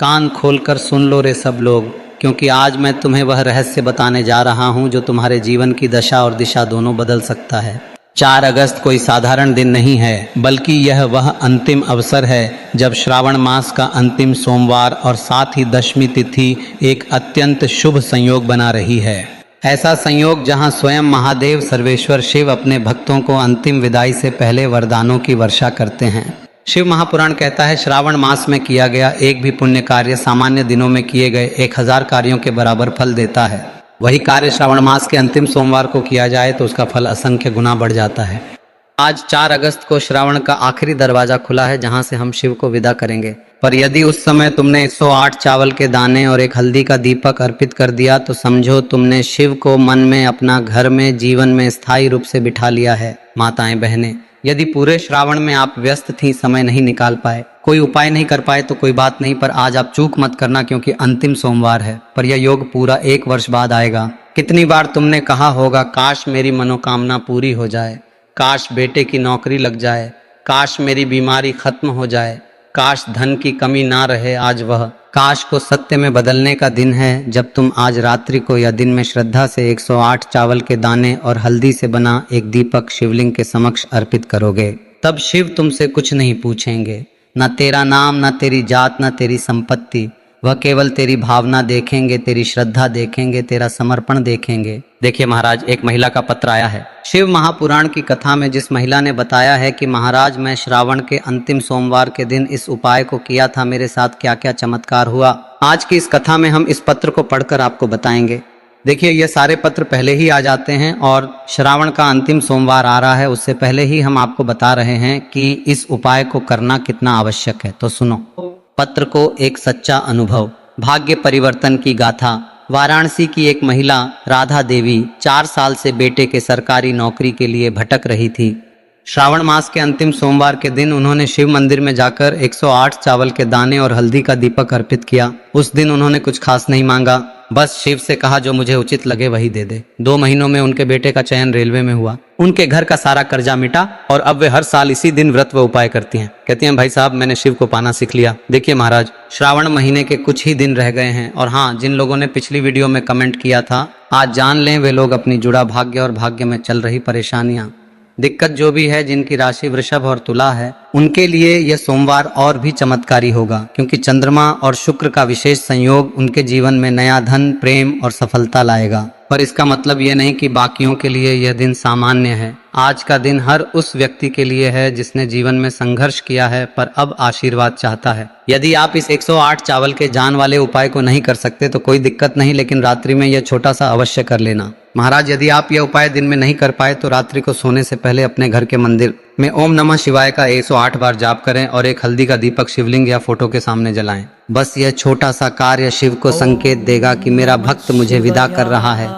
कान खोलकर सुन लो रे सब लोग, क्योंकि आज मैं तुम्हें वह रहस्य बताने जा रहा हूं जो तुम्हारे जीवन की दशा और दिशा दोनों बदल सकता है। 4 अगस्त कोई साधारण दिन नहीं है, बल्कि यह वह अंतिम अवसर है जब श्रावण मास का अंतिम सोमवार और साथ ही दशमी तिथि एक अत्यंत शुभ संयोग बना रही है। ऐसा संयोग जहां स्वयं महादेव सर्वेश्वर शिव अपने भक्तों को अंतिम विदाई से पहले वरदानों की वर्षा करते हैं। शिव महापुराण कहता है, श्रावण मास में किया गया एक भी पुण्य कार्य सामान्य दिनों में किए गए 1000 कार्यों के बराबर फल देता है। वही कार्य श्रावण मास के अंतिम सोमवार को किया जाए तो उसका फल असंख्य गुना बढ़ जाता है। आज 4 अगस्त को श्रावण का आखिरी दरवाजा खुला है जहां से हम शिव को विदा करेंगे। पर यदि उस समय तुमने 108 चावल के दाने और एक हल्दी का दीपक अर्पित कर दिया तो समझो तुमने शिव को मन में, अपना घर में, जीवन में स्थायी रूप से बिठा लिया है। माताएं बहनें, यदि पूरे श्रावण में आप व्यस्त थी, समय नहीं निकाल पाए, कोई उपाय नहीं कर पाए तो कोई बात नहीं, पर आज आप चूक मत करना क्योंकि अंतिम सोमवार है। पर यह योग पूरा 1 वर्ष बाद आएगा। कितनी बार तुमने कहा होगा, काश मेरी मनोकामना पूरी हो जाए, काश बेटे की नौकरी लग जाए, काश मेरी बीमारी खत्म हो जाए, काश धन की कमी ना रहे। आज वह काश को सत्य में बदलने का दिन है जब तुम आज रात्रि को या दिन में श्रद्धा से 108 चावल के दाने और हल्दी से बना एक दीपक शिवलिंग के समक्ष अर्पित करोगे। तब शिव तुमसे कुछ नहीं पूछेंगे, न तेरा नाम, न तेरी जात, न तेरी संपत्ति। वह केवल तेरी भावना देखेंगे, तेरी श्रद्धा देखेंगे, तेरा समर्पण देखेंगे। देखिए महाराज, एक महिला का पत्र आया है। शिव महापुराण की कथा में जिस महिला ने बताया है कि महाराज, मैं श्रावण के अंतिम सोमवार के दिन इस उपाय को किया था, मेरे साथ क्या क्या चमत्कार हुआ, आज की इस कथा में हम इस पत्र को पढ़कर आपको बताएंगे। देखिए, ये सारे पत्र पहले ही आ जाते हैं और श्रावण का अंतिम सोमवार आ रहा है, उससे पहले ही हम आपको बता रहे हैं कि इस उपाय को करना कितना आवश्यक है। तो सुनो पत्र को। एक सच्चा अनुभव, भाग्य परिवर्तन की गाथा। वाराणसी की एक महिला राधा देवी 4 साल से बेटे के सरकारी नौकरी के लिए भटक रही थी। श्रावण मास के अंतिम सोमवार के दिन उन्होंने शिव मंदिर में जाकर 108 चावल के दाने और हल्दी का दीपक अर्पित किया। उस दिन उन्होंने कुछ खास नहीं मांगा, बस शिव से कहा जो मुझे उचित लगे वही दे दे। 2 महीनों में उनके बेटे का चयन रेलवे में हुआ, उनके घर का सारा कर्जा मिटा और अब वे हर साल इसी दिन व्रत व उपाय करती हैं। कहती हैं, भाई साहब, मैंने शिव को पाना सीख लिया। देखिए महाराज, श्रावण महीने के कुछ ही दिन रह गए हैं और हाँ, जिन लोगों ने पिछली वीडियो में कमेंट किया था, आज जान लें वे लोग अपनी जुड़ा भाग्य और भाग्य में चल रही परेशानियां, दिक्कत जो भी है, जिनकी राशि वृषभ और तुला है, उनके लिए यह सोमवार और भी चमत्कारी होगा क्योंकि चंद्रमा और शुक्र का विशेष संयोग उनके जीवन में नया धन, प्रेम और सफलता लाएगा। पर इसका मतलब यह नहीं कि बाकियों के लिए यह दिन सामान्य है। आज का दिन हर उस व्यक्ति के लिए है जिसने जीवन में संघर्ष किया है पर अब आशीर्वाद चाहता है। यदि आप इस 108 चावल के जान वाले उपाय को नहीं कर सकते तो कोई दिक्कत नहीं, लेकिन रात्रि में यह छोटा सा अवश्य कर लेना। महाराज, यदि आप यह उपाय दिन में नहीं कर पाए तो रात्रि को सोने से पहले अपने घर के मंदिर में ओम नमः शिवाय का 108 बार जाप करें और एक हल्दी का दीपक शिवलिंग या फोटो के सामने जलाएं। बस यह छोटा सा कार्य शिव को संकेत देगा कि मेरा भक्त मुझे विदा कर रहा है।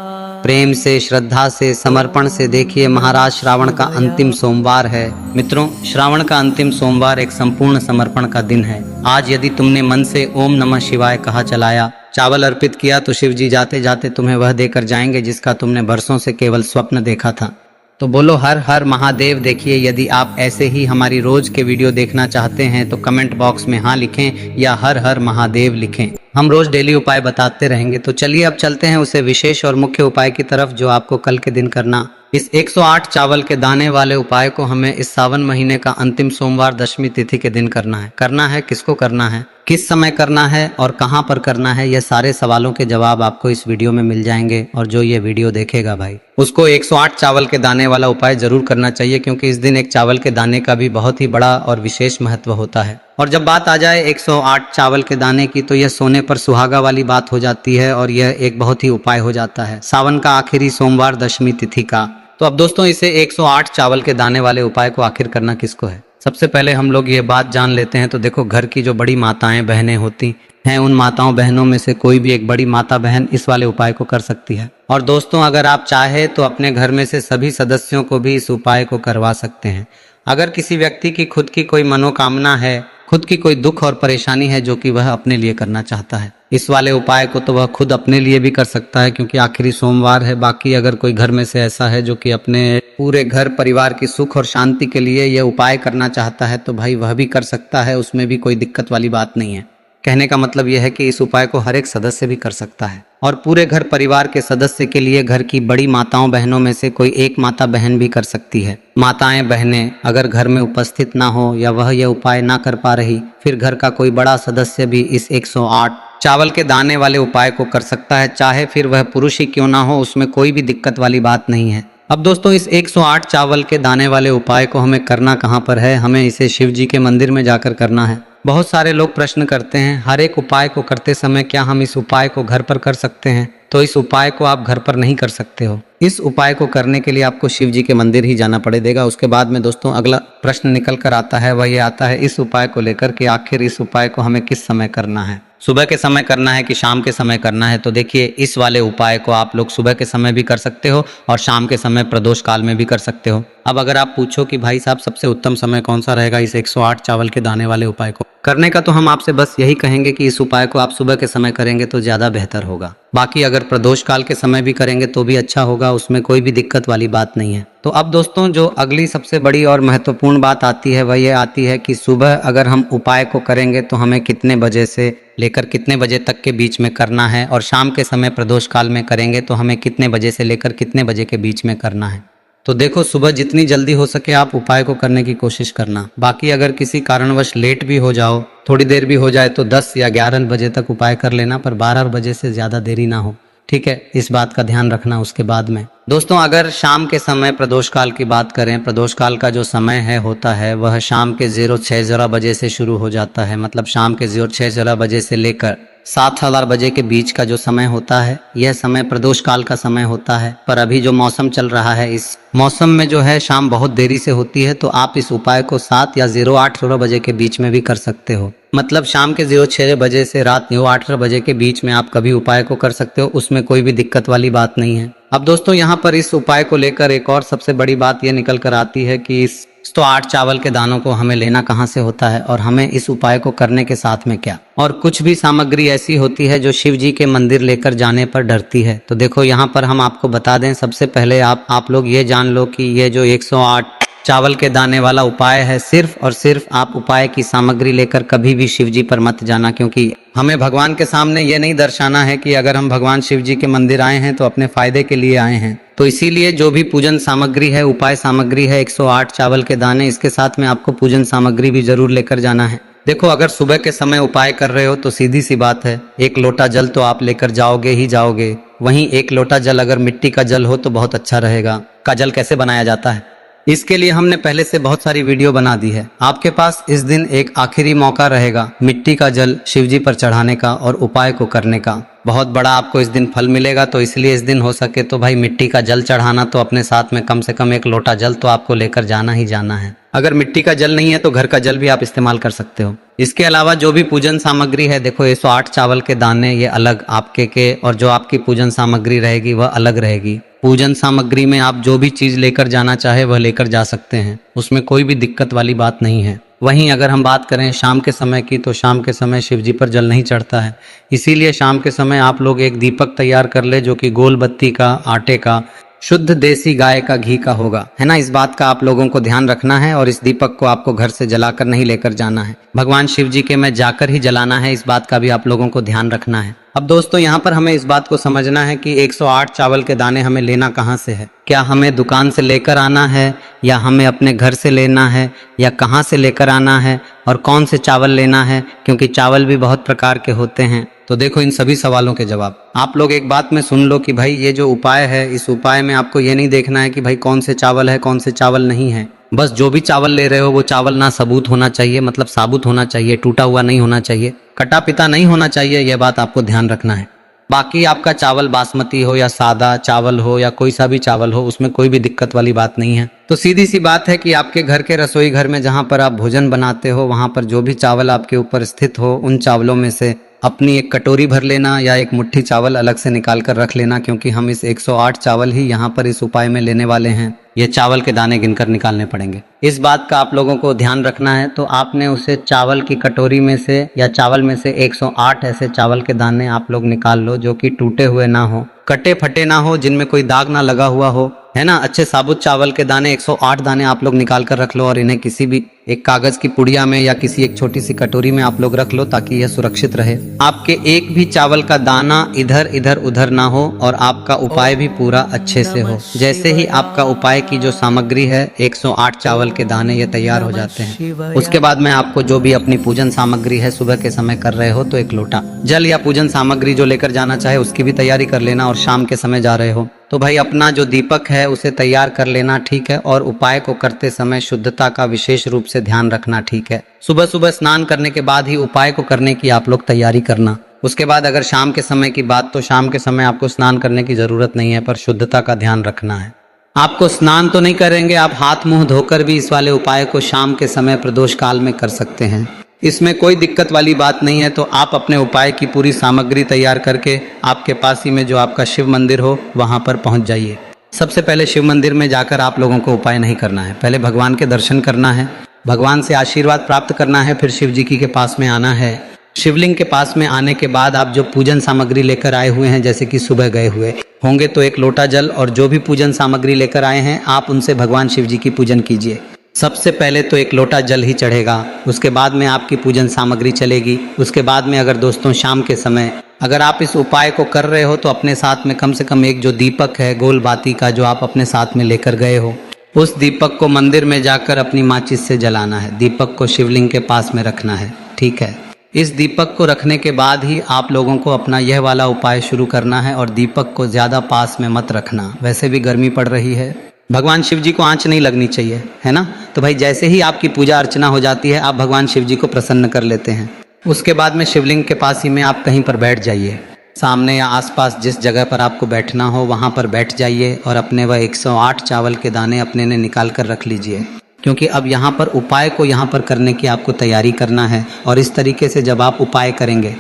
प्रेम से, श्रद्धा से, समर्पण से देखिए महाराज, श्रावण का अंतिम सोमवार है। मित्रों, श्रावण का अंतिम सोमवार एक संपूर्ण समर्पण का दिन है। आज यदि तुमने मन से ओम नमः शिवाय कहा, चलाया, चावल अर्पित किया तो शिव जी जाते जाते तुम्हें वह देकर जाएंगे जिसका तुमने बरसों से केवल स्वप्न देखा था। तो बोलो हर हर महादेव। देखिए, यदि आप ऐसे ही हमारी रोज के वीडियो देखना चाहते हैं तो कमेंट बॉक्स में हाँ लिखें या हर हर महादेव लिखें। हम रोज डेली उपाय बताते रहेंगे। तो चलिए अब चलते हैं उसे विशेष और मुख्य उपाय की तरफ जो आपको कल के दिन करना। इस 108 चावल के दाने वाले उपाय को हमें इस सावन महीने का अंतिम सोमवार दशमी तिथि के दिन करना है। करना है, किसको करना है, किस समय करना है और कहां पर करना है, यह सारे सवालों के जवाब आपको इस वीडियो में मिल जाएंगे। और जो ये वीडियो देखेगा भाई, उसको 108 चावल के दाने वाला उपाय जरूर करना चाहिए क्योंकि इस दिन एक चावल के दाने का भी बहुत ही बड़ा और विशेष महत्व होता है। और जब बात आ जाए 108 चावल के दाने की तो यह सोने पर सुहागा वाली बात हो जाती है और यह एक बहुत ही उपाय हो जाता है सावन का आखिरी सोमवार दशमी तिथि का। तो अब दोस्तों, इसे 108 चावल के दाने वाले उपाय को आखिर करना किसको है? सबसे पहले हम लोग ये बात जान लेते हैं। तो देखो, घर की जो बड़ी माताएं बहनें होती हैं, उन माताओं बहनों में से कोई भी एक बड़ी माता बहन इस वाले उपाय को कर सकती है। और दोस्तों, अगर आप चाहे तो अपने घर में से सभी सदस्यों को भी इस उपाय को करवा सकते हैं। अगर किसी व्यक्ति की खुद की कोई मनोकामना है, खुद की कोई दुख और परेशानी है जो कि वह अपने लिए करना चाहता है, इस वाले उपाय को तो वह खुद अपने लिए भी कर सकता है क्योंकि आखिरी सोमवार है। बाकी अगर कोई घर में से ऐसा है जो कि अपने पूरे घर परिवार की सुख और शांति के लिए यह उपाय करना चाहता है तो भाई वह भी कर सकता है, उसमें भी कोई दिक्कत वाली बात नहीं है। कहने का मतलब यह है कि इस उपाय को हर एक सदस्य भी कर सकता है और पूरे घर परिवार के सदस्य के लिए घर की बड़ी माताओं बहनों में से कोई एक माता बहन भी कर सकती है। माताएं बहनें अगर घर में उपस्थित ना हो या वह यह उपाय ना कर पा रही, फिर घर का कोई बड़ा सदस्य भी इस 108 चावल के दाने वाले उपाय को कर सकता है, चाहे फिर वह पुरुष ही क्यों ना हो, उसमें कोई भी दिक्कत वाली बात नहीं है। अब दोस्तों इस 108 चावल के दाने वाले उपाय को हमें करना कहाँ पर है? हमें इसे शिव जी के मंदिर में जाकर करना है। बहुत सारे लोग प्रश्न करते हैं हर एक उपाय को करते समय क्या हम इस उपाय को घर पर कर सकते हैं? तो इस उपाय को आप घर पर नहीं कर सकते हो। इस उपाय को करने के लिए आपको शिव जी के मंदिर ही जाना पड़ेगा। उसके बाद में दोस्तों अगला प्रश्न निकल कर आता है, वह ये आता है इस उपाय को लेकर कि आखिर इस उपाय को हमें किस समय करना है, सुबह के समय करना है कि शाम के समय करना है? तो देखिए इस वाले उपाय को आप लोग सुबह के समय भी कर सकते हो और शाम के समय प्रदोष काल में भी कर सकते हो। अब अगर आप पूछो कि भाई साहब सबसे उत्तम समय कौन सा रहेगा इस 108 चावल के दाने वाले उपाय को करने का, तो हम आपसे बस यही कहेंगे कि इस उपाय को आप सुबह के समय करेंगे तो ज़्यादा बेहतर होगा। बाकी अगर प्रदोष काल के समय भी करेंगे तो भी अच्छा होगा, उसमें कोई भी दिक्कत वाली बात नहीं है। तो अब दोस्तों जो अगली सबसे बड़ी और महत्वपूर्ण बात आती है वह ये आती है कि सुबह अगर हम उपाय को करेंगे तो हमें कितने बजे से लेकर कितने बजे तक के बीच में करना है, और शाम के समय प्रदोष काल में करेंगे तो हमें कितने बजे से लेकर कितने बजे के बीच में करना है। तो देखो सुबह जितनी जल्दी हो सके आप उपाय को करने की कोशिश करना। बाकी अगर किसी कारणवश लेट भी हो जाओ, थोड़ी देर भी हो जाए तो 10 या 11 बजे तक उपाय कर लेना, पर 12 बजे से ज़्यादा देरी ना हो, ठीक है? इस बात का ध्यान रखना। उसके बाद में दोस्तों अगर शाम के समय प्रदोष काल की बात करें, प्रदोष काल का जो समय है होता है वह शाम के 06:00 बजे से शुरू हो जाता है। मतलब शाम के 06:00 बजे से लेकर 7:00 बजे के बीच का जो समय होता है यह समय प्रदोष काल का समय होता है। पर अभी जो मौसम चल रहा है इस मौसम में जो है शाम बहुत देरी से होती है, तो आप इस उपाय को 7 या 08:00 बजे के बीच में भी कर सकते हो। मतलब शाम के 06 बजे से रात 08:00 बजे के बीच में आप कभी उपाय को कर सकते हो, उसमें कोई भी दिक्कत वाली बात नहीं है। अब दोस्तों यहाँ पर इस उपाय को लेकर एक और सबसे बड़ी बात यह निकल कर आती है कि इस 108 चावल के दानों को हमें लेना कहाँ से होता है और हमें इस उपाय को करने के साथ में क्या, और कुछ भी सामग्री ऐसी होती है जो शिव जी के मंदिर लेकर जाने पर डरती है। तो देखो यहाँ पर हम आपको बता दें, सबसे पहले आप लोग ये जान लो कि ये जो 108 चावल के दाने वाला उपाय है, सिर्फ और सिर्फ आप उपाय की सामग्री लेकर कभी भी शिव जी पर मत जाना, क्योंकि हमें भगवान के सामने ये नहीं दर्शाना है कि अगर हम भगवान शिव जी के मंदिर आए हैं तो अपने फायदे के लिए आए हैं। तो इसीलिए जो भी पूजन सामग्री है, उपाय सामग्री है 108 चावल के दाने, इसके साथ में आपको पूजन सामग्री भी जरूर लेकर जाना है। देखो अगर सुबह के समय उपाय कर रहे हो तो सीधी सी बात है, 1 लोटा जल तो आप लेकर जाओगे ही जाओगे। वहीं 1 लोटा जल अगर मिट्टी का जल हो तो बहुत अच्छा रहेगा। का जल कैसे बनाया जाता है इसके लिए हमने पहले से बहुत सारी वीडियो बना दी है। आपके पास इस दिन एक आखिरी मौका रहेगा मिट्टी का जल शिवजी पर चढ़ाने का और उपाय को करने का। बहुत बड़ा आपको इस दिन फल मिलेगा, तो इसलिए इस दिन हो सके तो भाई मिट्टी का जल चढ़ाना, तो अपने साथ में कम से कम 1 लोटा जल तो आपको लेकर जाना ही जाना है। अगर मिट्टी का जल नहीं है तो घर का जल भी आप इस्तेमाल कर सकते हो। इसके अलावा जो भी पूजन सामग्री है, देखो 108 चावल के दाने ये अलग आपके के, और जो आपकी पूजन सामग्री रहेगी वह अलग रहेगी। पूजन सामग्री में आप जो भी चीज लेकर जाना चाहे वह लेकर जा सकते हैं, उसमें कोई भी दिक्कत वाली बात नहीं है। वहीं अगर हम बात करें शाम के समय की, तो शाम के समय शिवजी पर जल नहीं चढ़ता है, इसीलिए शाम के समय आप लोग एक दीपक तैयार कर ले जो कि गोल बत्ती का, आटे का, शुद्ध देसी गाय का घी का होगा, है ना। इस बात का आप लोगों को ध्यान रखना है, और इस दीपक को आपको घर से जलाकर नहीं लेकर जाना है, भगवान शिव जी के में जाकर ही जलाना है। इस बात का भी आप लोगों को ध्यान रखना है। अब दोस्तों यहाँ पर हमें इस बात को समझना है कि 108 चावल के दाने हमें लेना कहाँ से है। क्या हमें दुकान से लेकर आना है, या हमें अपने घर से लेना है, या कहाँ से लेकर आना है, और कौन से चावल लेना है, क्योंकि चावल भी बहुत प्रकार के होते हैं। तो देखो इन सभी सवालों के जवाब आप लोग एक बात में सुन लो कि भाई ये जो उपाय है, इस उपाय में आपको ये नहीं देखना है कि भाई कौन से चावल है कौन से चावल नहीं है। बस जो भी चावल ले रहे हो वो चावल ना सबूत होना चाहिए, मतलब साबुत होना चाहिए, टूटा हुआ नहीं होना चाहिए, कटा पिता नहीं होना चाहिए, यह बात आपको ध्यान रखना है। बाकी आपका चावल बासमती हो या सादा चावल हो या कोई सा भी चावल हो, उसमें कोई भी दिक्कत वाली बात नहीं है। तो सीधी सी बात है कि आपके घर के रसोई घर में जहाँ पर आप भोजन बनाते हो, वहाँ पर जो भी चावल आपके ऊपर स्थित हो, उन चावलों में से अपनी एक कटोरी भर लेना या एक मुट्ठी चावल अलग से निकाल कर रख लेना, क्योंकि हम इस 108 चावल ही यहाँ पर इस उपाय में लेने वाले हैं। ये चावल के दाने गिनकर निकालने पड़ेंगे, इस बात का आप लोगों को ध्यान रखना है। तो आपने उसे चावल की कटोरी में से या चावल में से 108 ऐसे चावल के दाने आप लोग निकाल लो जो कि टूटे हुए ना हो, कटे फटे ना हो, जिनमें कोई दाग ना लगा हुआ हो, है ना। अच्छे साबुत चावल के दाने 108 दाने आप लोग निकाल कर रख लो, और इन्हें किसी भी एक कागज की पुड़िया में या किसी एक छोटी सी कटोरी में आप लोग रख लो ताकि यह सुरक्षित रहे। आपके एक भी चावल का दाना इधर इधर उधर ना हो और आपका उपाय भी पूरा अच्छे से हो। जैसे ही आपका उपाय की जो सामग्री है 108 चावल के दाने ये तैयार हो जाते हैं। उसके बाद में आपको जो भी अपनी पूजन सामग्री है सुबह के समय कर रहे हो तो एक लोटा जल या पूजन सामग्री जो लेकर जाना चाहे उसकी भी तैयारी कर लेना। और शाम के समय जा रहे हो तो भाई अपना जो दीपक है उसे तैयार कर लेना, ठीक है। और उपाय को करते समय शुद्धता का विशेष रूप से ध्यान रखना, ठीक है। सुबह सुबह स्नान करने के बाद ही उपाय को करने की आप लोग तैयारी करना। उसके बाद अगर शाम के समय की बात, तो शाम के समय आपको स्नान करने की जरूरत नहीं है, पर शुद्धता का ध्यान रखना है। आपको स्नान तो नहीं करेंगे, आप हाथ मुंह धोकर भी इस वाले उपाय को शाम के समय प्रदोष काल में कर सकते हैं। इसमें कोई दिक्कत वाली बात नहीं है। तो आप अपने उपाय की पूरी सामग्री तैयार करके आपके पास ही में जो आपका शिव मंदिर हो वहां पर पहुंच जाइए। सबसे पहले शिव मंदिर में जाकर आप लोगों को उपाय नहीं करना है, पहले भगवान के दर्शन करना है, भगवान से आशीर्वाद प्राप्त करना है, फिर शिव जी के पास में आना है। शिवलिंग के पास में आने के बाद आप जो पूजन सामग्री लेकर आए हुए हैं, जैसे कि सुबह गए हुए होंगे तो एक लोटा जल और जो भी पूजन सामग्री लेकर आए हैं आप उनसे भगवान शिव जी की पूजन कीजिए। सबसे पहले तो एक लोटा जल ही चढ़ेगा, उसके बाद में आपकी पूजन सामग्री चलेगी। उसके बाद में अगर दोस्तों शाम के समय अगर आप इस उपाय को कर रहे हो तो अपने साथ में कम से कम एक जो दीपक है गोल बाती का जो आप अपने साथ में लेकर गए हो, उस दीपक को मंदिर में जाकर अपनी माचिस से जलाना है। दीपक को शिवलिंग के पास में रखना है, ठीक है। इस दीपक को रखने के बाद ही आप लोगों को अपना यह वाला उपाय शुरू करना है। और दीपक को ज़्यादा पास में मत रखना, वैसे भी गर्मी पड़ रही है, भगवान शिव जी को आंच नहीं लगनी चाहिए, है ना। तो भाई जैसे ही आपकी पूजा अर्चना हो जाती है आप भगवान शिव जी को प्रसन्न कर लेते हैं। उसके बाद में शिवलिंग के पास ही में आप कहीं पर बैठ जाइए, सामने या आसपास जिस जगह पर आपको बैठना हो वहाँ पर बैठ जाइए और अपने वह 108 चावल के दाने अपने ने निकाल कर रख लीजिए। क्योंकि अब यहाँ पर उपाय को यहाँ पर करने की आपको तैयारी करना है। और इस तरीके से जब आप उपाय करेंगे,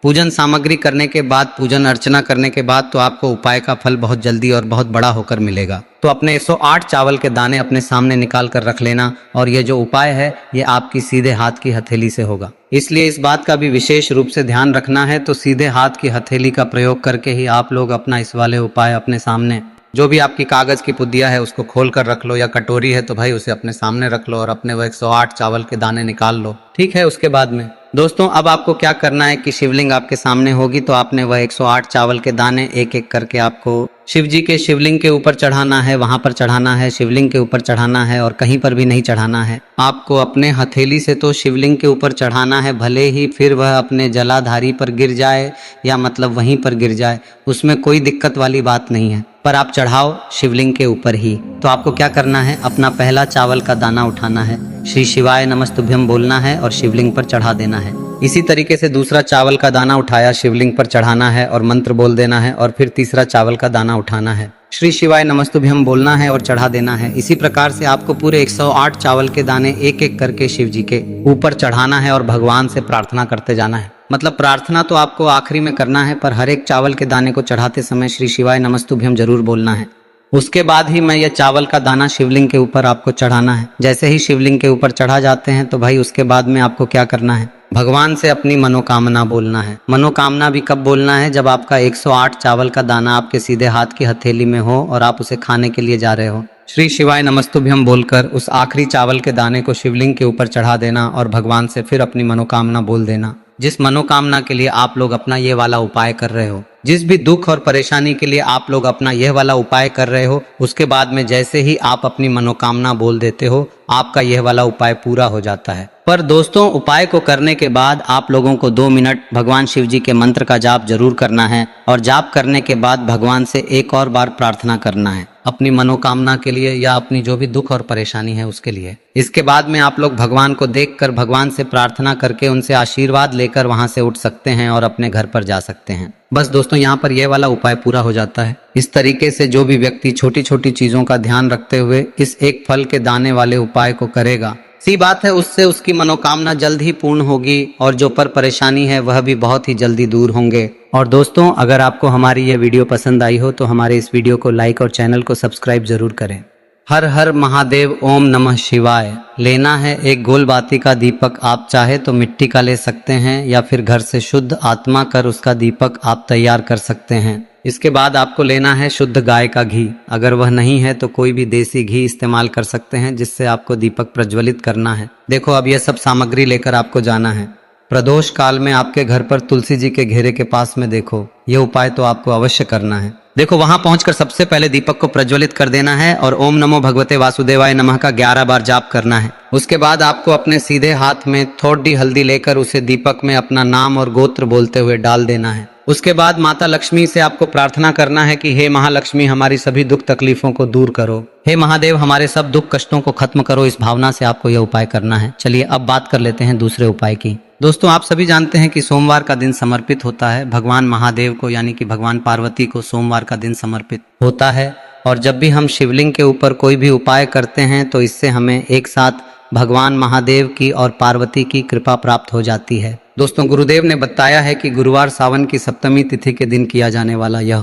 पूजन सामग्री करने के बाद, पूजन अर्चना करने के बाद, तो आपको उपाय का फल बहुत जल्दी और बहुत बड़ा होकर मिलेगा। तो अपने 108 चावल के दाने अपने सामने निकाल कर रख लेना। और ये जो उपाय है ये आपकी सीधे हाथ की हथेली से होगा, इसलिए इस बात का भी विशेष रूप से ध्यान रखना है। तो सीधे हाथ की हथेली का प्रयोग करके ही आप लोग अपना इस वाले उपाय अपने सामने, जो भी आपकी कागज की पुद्दिया है उसको खोल कर रख लो, या कटोरी है तो भाई उसे अपने सामने रख लो और अपने वो 108 चावल के दाने निकाल लो, ठीक है। उसके बाद में दोस्तों अब आपको क्या करना है कि शिवलिंग आपके सामने होगी तो आपने वह 108 चावल के दाने एक एक करके आपको शिव जी के शिवलिंग के ऊपर चढ़ाना है, वहां पर चढ़ाना है, शिवलिंग के ऊपर चढ़ाना है और कहीं पर भी नहीं चढ़ाना है। आपको अपने हथेली से तो शिवलिंग के ऊपर चढ़ाना है, भले ही फिर वह अपने जलाधारी पर गिर जाए या मतलब वहीं पर गिर जाए, उसमें कोई दिक्कत वाली बात नहीं है, पर आप चढ़ाओ शिवलिंग के ऊपर ही। तो आपको क्या करना है, अपना पहला चावल का दाना उठाना है, श्री शिवाय नमस्तुभ्यम बोलना है और शिवलिंग पर चढ़ा देना है। इसी तरीके से दूसरा चावल का दाना उठाया, शिवलिंग पर चढ़ाना है और मंत्र बोल देना है। और फिर तीसरा चावल का दाना उठाना है, श्री शिवाय नमस्तुभ्यम बोलना है और चढ़ा देना है। इसी प्रकार से आपको पूरे 108 चावल के दाने एक एक करके शिव जी के ऊपर चढ़ाना है और भगवान से प्रार्थना करते जाना है। मतलब प्रार्थना तो आपको आखिरी में करना है, पर हर एक चावल के दाने को चढ़ाते समय श्री शिवाय नमस्तुभ्यम जरूर बोलना है। उसके बाद ही मैं यह चावल का दाना शिवलिंग के ऊपर आपको चढ़ाना है। जैसे ही शिवलिंग के ऊपर चढ़ा जाते हैं तो भाई उसके बाद में आपको क्या करना है, भगवान से अपनी मनोकामना बोलना है। मनोकामना भी कब बोलना है, जब आपका 108 चावल का दाना आपके सीधे हाथ की हथेली में हो और आप उसे खाने के लिए जा रहे हो। श्री शिवाय नमस्तुभ्यम बोलकर उस आखिरी चावल के दाने को शिवलिंग के ऊपर चढ़ा देना और भगवान से फिर अपनी मनोकामना बोल देना। जिस मनोकामना के लिए आप लोग अपना ये वाला उपाय कर रहे हो, जिस भी दुख और परेशानी के लिए आप लोग अपना यह वाला उपाय कर रहे हो, उसके बाद में जैसे ही आप अपनी मनोकामना बोल देते हो आपका यह वाला उपाय पूरा हो जाता है। पर दोस्तों उपाय को करने के बाद आप लोगों को 2 मिनट भगवान शिव जी के मंत्र का जाप जरूर करना है। और जाप करने के बाद भगवान से एक और बार प्रार्थना करना है अपनी मनोकामना के लिए या अपनी जो भी दुख और परेशानी है उसके लिए। इसके बाद में आप लोग भगवान को देखकर भगवान से प्रार्थना करके उनसे आशीर्वाद लेकर वहां से उठ सकते हैं और अपने घर पर जा सकते हैं। बस दोस्तों यहाँ पर यह वाला उपाय पूरा हो जाता है। इस तरीके से जो भी व्यक्ति छोटी छोटी चीजों का ध्यान रखते हुए इस एक फल के दाने वाले उपाय को करेगा, सी बात है उससे उसकी मनोकामना जल्द ही पूर्ण होगी और जो पर परेशानी है वह भी बहुत ही जल्दी दूर होंगे। और दोस्तों अगर आपको हमारी यह वीडियो पसंद आई हो तो हमारे इस वीडियो को लाइक और चैनल को सब्सक्राइब जरूर करें। हर हर महादेव, ओम नमः शिवाय। लेना है एक गोल बाती का दीपक, आप चाहे तो मिट्टी का ले सकते हैं या फिर घर से शुद्ध आत्मा कर उसका दीपक आप तैयार कर सकते हैं। इसके बाद आपको लेना है शुद्ध गाय का घी, अगर वह नहीं है तो कोई भी देसी घी इस्तेमाल कर सकते हैं जिससे आपको दीपक प्रज्वलित करना है। देखो अब यह सब सामग्री लेकर आपको जाना है। प्रदोष काल में आपके घर पर तुलसी जी के घेरे के पास में देखो, यह उपाय तो आपको अवश्य करना है। देखो वहां पहुंचकर सबसे पहले दीपक को प्रज्वलित कर देना है और ओम नमो भगवते वासुदेवाय नमः का 11 बार जाप करना है। उसके बाद आपको अपने सीधे हाथ में थोड़ी हल्दी लेकर उसे दीपक में अपना नाम और गोत्र बोलते हुए डाल देना है। उसके बाद माता लक्ष्मी से आपको प्रार्थना करना है कि हे महालक्ष्मी, हमारी सभी दुख तकलीफों को दूर करो, हे महादेव हमारे सब दुख कष्टों को खत्म करो। इस भावना से आपको यह उपाय करना है। चलिए अब बात कर लेते हैं दूसरे उपाय की। दोस्तों आप सभी जानते हैं कि सोमवार का दिन समर्पित होता है भगवान महादेव को, यानी कि भगवान पार्वती को सोमवार का दिन समर्पित होता है। और जब भी हम शिवलिंग के ऊपर कोई भी उपाय करते हैं तो इससे हमें एक साथ भगवान महादेव की और पार्वती की कृपा प्राप्त हो जाती है। दोस्तों गुरुदेव ने बताया है कि गुरुवार सावन की सप्तमी तिथि के दिन किया जाने वाला यह